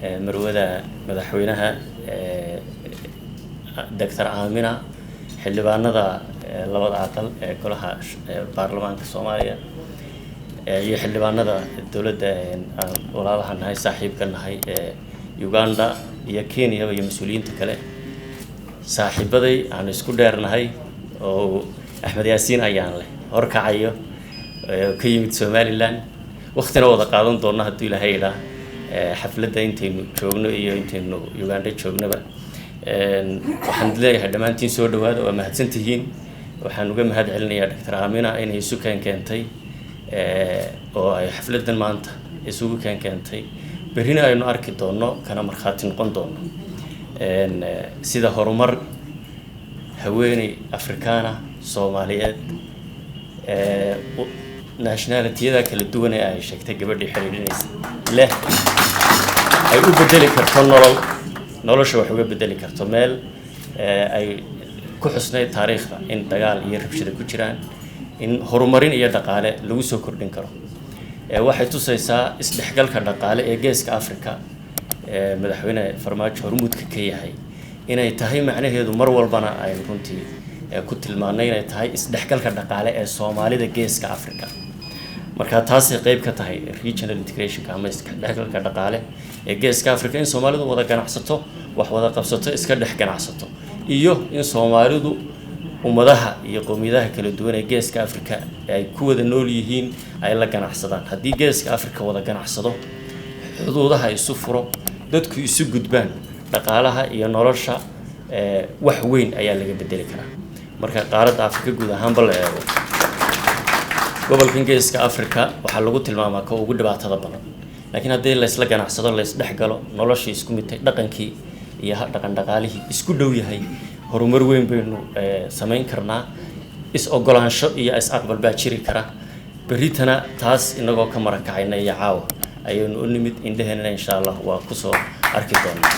marwada madaxweynaha Dr. Amina xildhibaanada labada aqal ee golaha baarlamaanka Soomaaliya iyo xildhibaanada dawladda walaalaha nahay saaxiibka nahay Uganda iyo Kenya iyo mas'uuliyiinta kale saaxiibaday aan isku dheernahay oo Axmed Yaasiin ayaan leh horkacayo ka yimid Somaliland waqtina wada qaadan doona hadii Ilaahay ilaa xafladda intaynu joogno iyo intaynu Uganda joognaba waxaan leeyahay dhamaantiin soo dhawaada waa mahadsantihiin waxaan uga mahad celinayaa Dr. Amina inay isu keentay oo ay xafladdan maanta isugu keentay berina aynu arki doono kana marxaati noqon doono sida horumar haweeney Afrikaana Soomaaliyeed nationality-yada kala duwan ee ay sheegtay gabadhii xiriirinaysa leh ay u bedeli karto nolosha wax uga bedeli karto meel ay ku xusnay taariikhda in dagaal iyo rabshado ku jiraan in horumarin iyo dhaqaale lagu soo kordhin karo waxay tusaysaa isdhexgalka dhaqaale ee geeska Afrika madaxweyne Farmaajo hormuudka ka yahay inay tahay macnaheedu mar walbana ay runtii ku tilmaanay inay tahay isdhexgalka dhaqaale ee Soomaalida geeska Afrika marka taasi qayb ka tahay regional integration ama isdhexgalka dhaqaale ee geeska Afrika in Soomaalidu wada ganacsato wax wada qabsato iska dhex ganacsato iyo in Soomaalidu ummadaha iyo qowmiyadaha kala duwan ee geeska Afrika ay ku wada nool yihiin ay la ganacsadaan hadii geeska Afrika wada ganacsado xuduudaha isu furo dadku isu gudbaan dhaqaalaha iyo nolosha wax weyn ayaa laga bedeli karaa marka qaaradda Afrika guud ahaan bal gobolkan geeska Afrika waxa lagu tilmaamaa ka ugu dhibaatada badan laakiin hadii la isla ganacsado la isdhex galo nolosha isku mid tahay dhaqankii iyo dhaqan dhaqaalihii isku dhow yahay horumar weyn baynu sameyn karnaa is ogolaansho iyo is aqbal baa jiri kara beritana taas inagoo ka marakacayna iyo caawa ayaynu u nimid indhaheena insha Allah waa ku soo arki doonaa